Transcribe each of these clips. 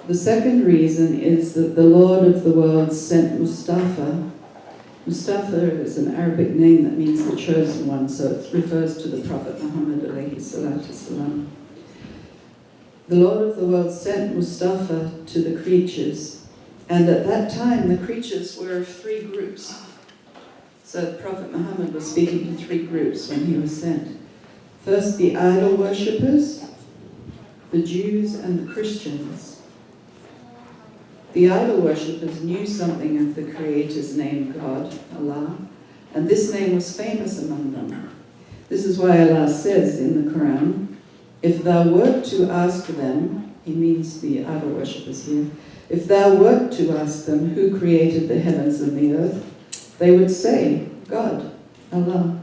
The second reason is that the Lord of the world sent Mustafa. Mustafa is an Arabic name that means the chosen one, so it refers to the Prophet Muhammad alayhi salatu salam. The Lord of the world sent Mustafa to the creatures, and at that time the creatures were of three groups. So Prophet Muhammad was speaking to three groups when he was sent. First, the idol worshippers, the Jews, and the Christians. The idol worshippers knew something of the Creator's name, God, Allah, and this name was famous among them. This is why Allah says in the Quran, if thou wert to ask them, he means the idol worshippers here, if thou wert to ask them who created the heavens and the earth, they would say, God, Allah.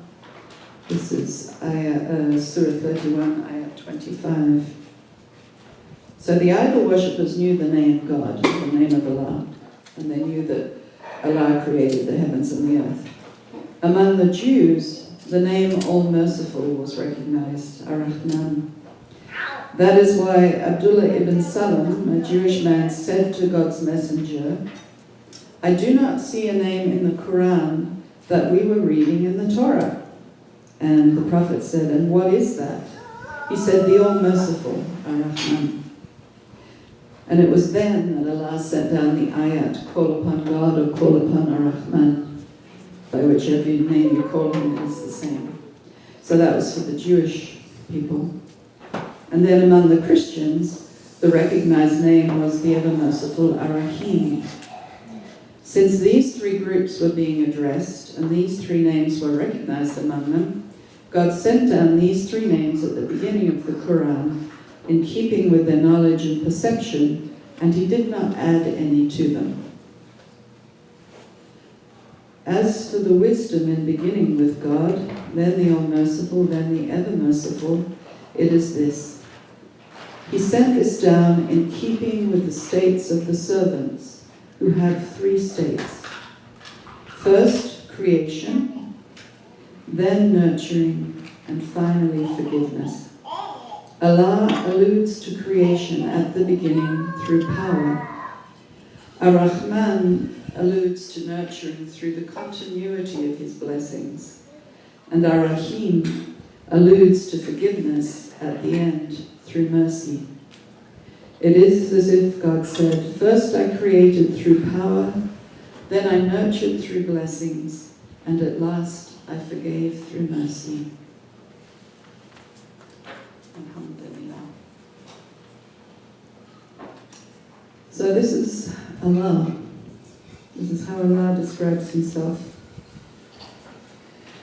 This is Surah 31, Ayah 25. So the idol worshippers knew the name God, the name of Allah, and they knew that Allah created the heavens and the earth. Among the Jews, the name All-Merciful was recognized, Ar-Rahman. That is why Abdullah ibn Salam, a Jewish man, said to God's messenger, I do not see a name in the Quran that we were reading in the Torah. And the Prophet said, and what is that? He said, the All-Merciful, Ar-Rahman. And it was then that Allah sent down the ayat, call upon God or call upon Ar-Rahman, by whichever name you call him is the same. So that was for the Jewish people. And then among the Christians, the recognized name was the ever-merciful Ar-Rahim. Since these three groups were being addressed, and these three names were recognized among them, God sent down these three names at the beginning of the Quran, in keeping with their knowledge and perception, and he did not add any to them. As for the wisdom in beginning with God, then the All-Merciful, then the Ever-Merciful, it is this. He sent this down in keeping with the states of the servants, who have three states. First, creation, then nurturing, and finally forgiveness. Allah alludes to creation at the beginning through power. Ar-Rahman alludes to nurturing through the continuity of his blessings. And Ar-Rahim alludes to forgiveness at the end through mercy. It is as if God said, first I created through power, then I nurtured through blessings, and at last I forgave through mercy. Alhamdulillah. So this is Allah. This is how Allah describes himself.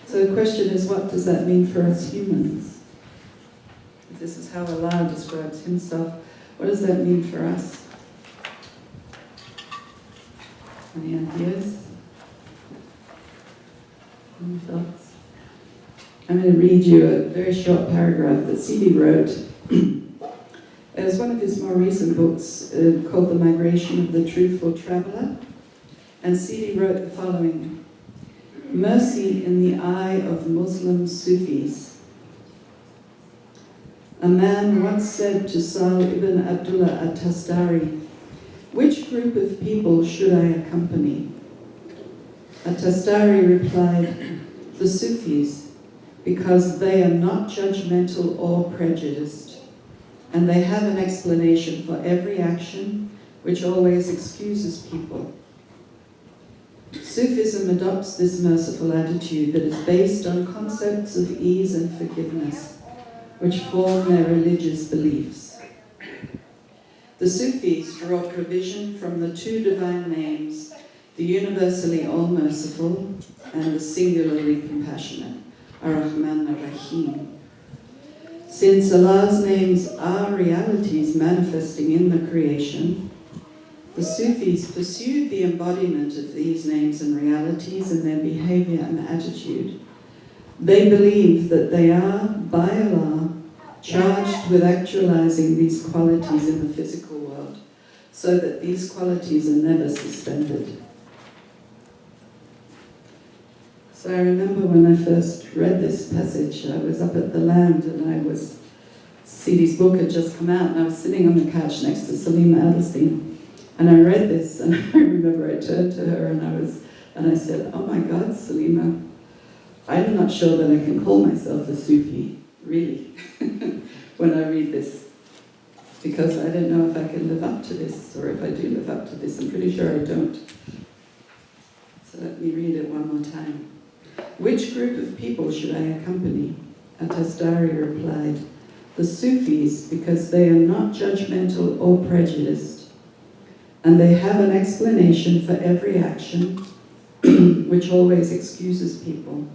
So the question is, what does that mean for us humans? If this is how Allah describes himself, what does that mean for us? Any ideas? Any thoughts? I'm going to read you a very short paragraph that Sufi wrote. It was one of his more recent books called The Migration of the Truthful Traveler. And Sufi wrote the following: mercy in the eye of Muslim Sufis. A man once said to Sal ibn Abdullah at-Tastari, which group of people should I accompany? At-Tastari replied, the Sufis, because they are not judgmental or prejudiced, and they have an explanation for every action which always excuses people. Sufism adopts this merciful attitude that is based on concepts of ease and forgiveness, which form their religious beliefs. The Sufis draw provision from the two divine names, the universally all-merciful and the singularly compassionate, Ar-Rahman Ar-Rahim. Since Allah's names are realities manifesting in the creation, the Sufis pursued the embodiment of these names and realities in their behavior and attitude. They believe that they are, by Allah, charged with actualizing these qualities in the physical world, so that these qualities are never suspended. So I remember when I first read this passage, I was up at the land and I was Sidi's book had just come out, and I was sitting on the couch next to Salima Adelstein, and I read this, and I remember I turned to her and I said, "Oh my God, Salima, I'm not sure that I can call myself a Sufi, really, when I read this, because I don't know if I can live up to this, or if I do live up to this. I'm pretty sure I don't." So let me read it one more time. "Which group of people should I accompany?" Atastari replied, "The Sufis, because they are not judgmental or prejudiced, and they have an explanation for every action, which always excuses people."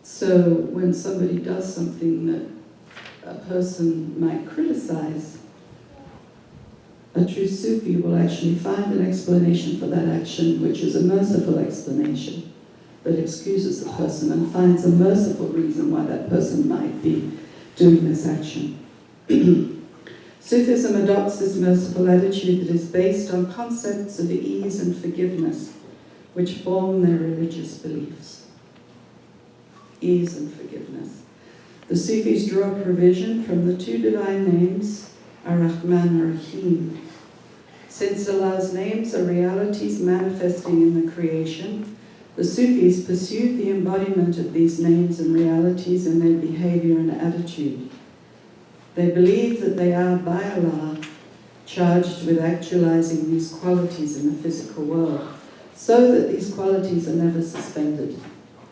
So when somebody does something that a person might criticize, a true Sufi will actually find an explanation for that action, which is a merciful explanation that excuses the person and finds a merciful reason why that person might be doing this action. Sufism adopts this merciful attitude that is based on concepts of ease and forgiveness, which form their religious beliefs. Ease and forgiveness. The Sufis draw provision from the two divine names, Ar-Rahman and Ar-Rahim. Since Allah's names are realities manifesting in the creation, the Sufis pursue the embodiment of these names and realities in their behavior and attitude. They believe that they are, by Allah, charged with actualizing these qualities in the physical world, so that these qualities are never suspended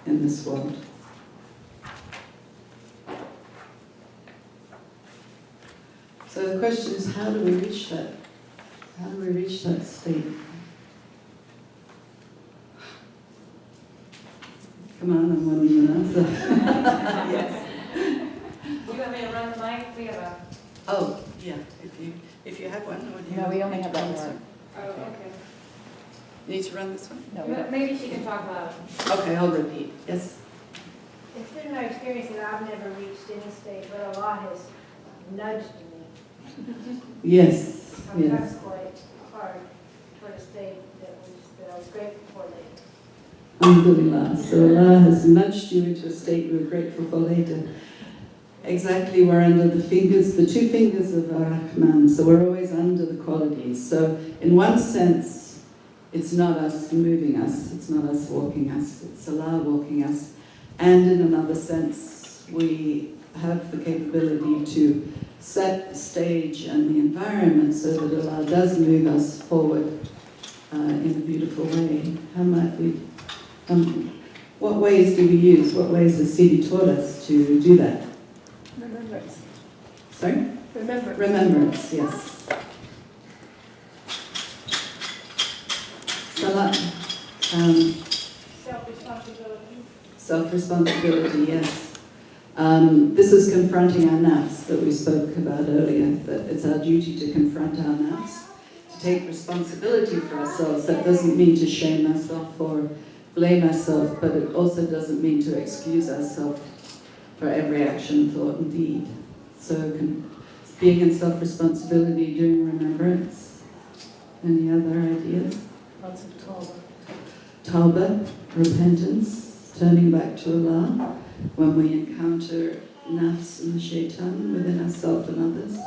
in this world. So the question is, how do we reach that? How do we reach that state? Come on, I'm wanting an answer. Yes. Do you want me to run the mic? We have a... Oh, yeah. If you have one, or do you? No, we only need have to run that this one. Oh, okay. You need to run this one? No, we don't. Maybe she can talk loud. Okay, I'll repeat. Yes. It's been my experience that I've never reached any state, but Allah has nudged me. Yes. Sometimes Yes. quite hard toward a state that I was grateful for later. Alhamdulillah. So Allah has nudged you into a state you were grateful for later. Exactly, we're under the fingers, the two fingers of Ar-Rahman, so we're always under the qualities. So in one sense, it's not us moving us, it's not us walking us, it's Allah walking us. And in another sense, we have the capability to set the stage and the environment so that Allah does move us forward in a beautiful way. How might we, what ways do we use? What ways has Sidi taught us to do that? Remembrance. Sorry? Remembrance. Remembrance, yes. Salat. Self-responsibility. Self-responsibility, yes. This is confronting our nafs that we spoke about earlier, that it's our duty to confront our nafs, to take responsibility for ourselves. That doesn't mean to shame ourselves or blame ourselves, but it also doesn't mean to excuse ourselves for every action, thought, and deed. So being in self-responsibility, doing remembrance. Any other ideas? Lots of tawbah. Tawbah, repentance, turning back to Allah when we encounter nafs and shaitan within ourselves and others.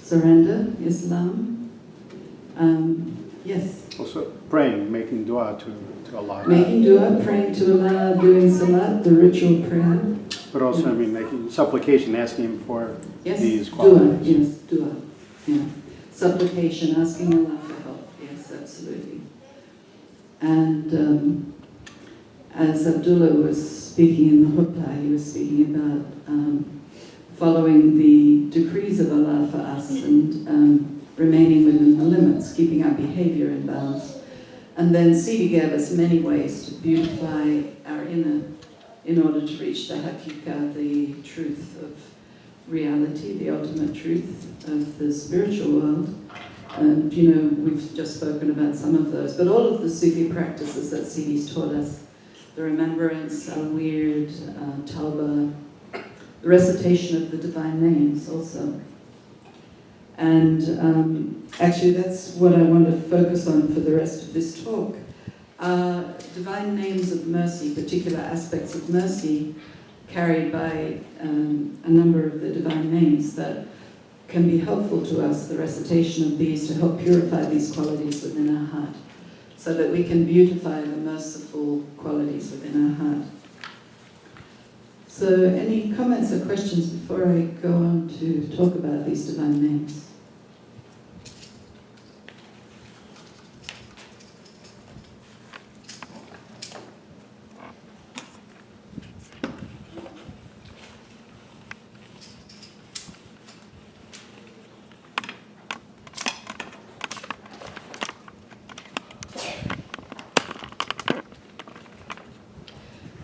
Surrender, Islam. Yes. Also praying, making dua to Allah. Making dua, praying to Allah, doing salat, the ritual prayer. But also, I mean, making supplication, asking Him for Yes, these dua, qualities. yes, dua. Yeah. Supplication, asking Allah for help. Yes, absolutely. And as Abdullah was speaking in the Hutbah, he was speaking about following the decrees of Allah for us and remaining within the limits, keeping our behavior in balance. And then Sidi gave us many ways to beautify our inner in order to reach the hakika, the truth of reality, the ultimate truth of the spiritual world. And, you know, we've just spoken about some of those, but all of the Sufi practices that Sidi's taught us, the remembrance, al-wird, tawbah, the recitation of the divine names also. And actually that's what I want to focus on for the rest of this talk. are divine names of mercy, particular aspects of mercy carried by a number of the divine names that can be helpful to us, the recitation of these, to help purify these qualities within our heart, so that we can beautify the merciful qualities within our heart. So any comments or questions before I go on to talk about these divine names?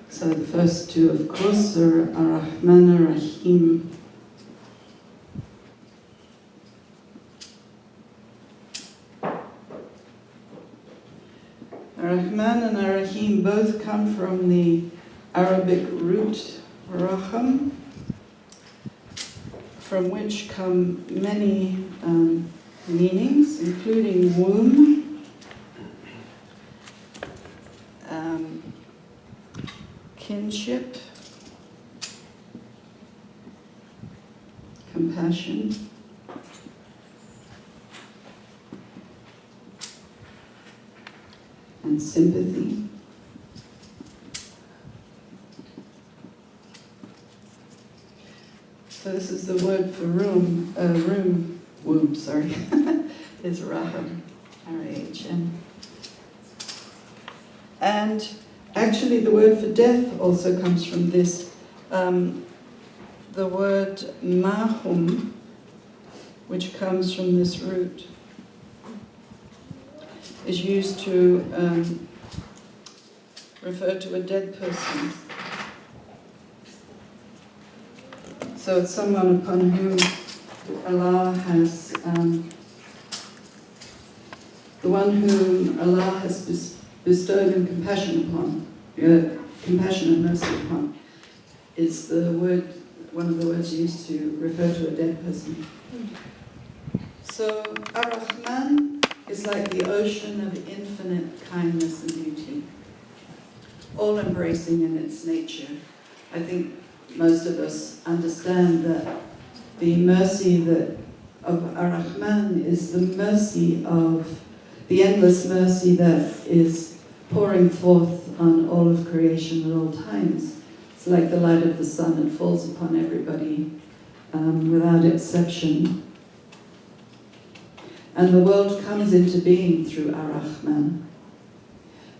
So the first two, of course, are Ar-Rahman Ar-Rahim. Ar-Rahman and Ar-Rahim both come from the Arabic root Raham, from which come many meanings, including womb, kinship, compassion, and sympathy. So this is the word for womb, sorry, is Raham, R-A-H-M. And actually, the word for death also comes from this. The word mahum, which comes from this root, is used to refer to a dead person. So it's someone upon whom Allah has, the one whom Allah has bestowed in compassion upon, compassion and mercy upon, is the word, one of the words used to refer to a dead person. So Ar-Rahman is like the ocean of infinite kindness and beauty, all embracing in its nature. I think most of us understand that the mercy of Ar-Rahman is the mercy of the endless mercy that is pouring forth on all of creation at all times. It's like the light of the sun. It falls upon everybody without exception. And the world comes into being through Ar-Rahman.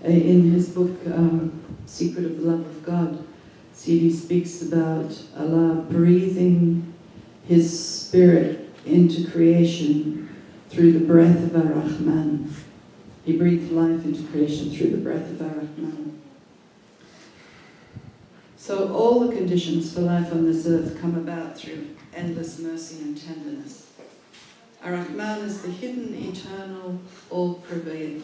In his book, Secret of the Love of God, Sidi speaks about Allah breathing his spirit into creation through the breath of Ar-Rahman. He breathed life into creation through the breath of Ar-Rahman. So all the conditions for life on this earth come about through endless mercy and tenderness. Ar-Rahman is the hidden, eternal, all-pervading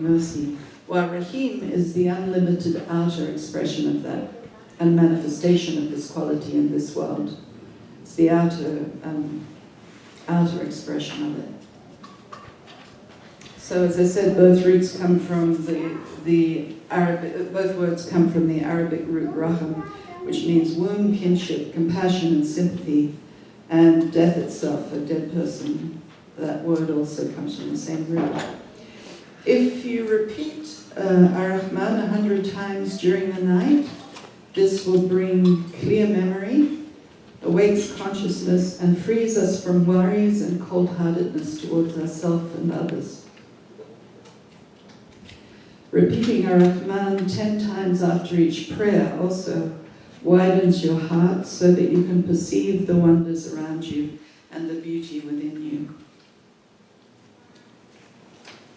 mercy, while Rahim is the unlimited outer expression of that and manifestation of this quality in this world. It's the outer expression of it. So, as I said, both roots come from the Arabic. Both words come from the Arabic root raham, which means womb, kinship, compassion, and sympathy, and death itself, a dead person. That word also comes from the same root. If you repeat Ar-Rahman 100 times during the night, this will bring clear memory, awakes consciousness, and frees us from worries and cold-heartedness towards ourselves and others. Repeating Ar-Rahman 10 times after each prayer also widens your heart so that you can perceive the wonders around you and the beauty within you.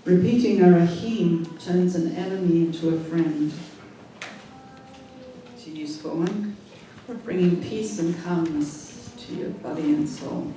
Repeating Ar-Rahim turns an enemy into a friend. It's a useful one, bringing peace and calmness to your body and soul.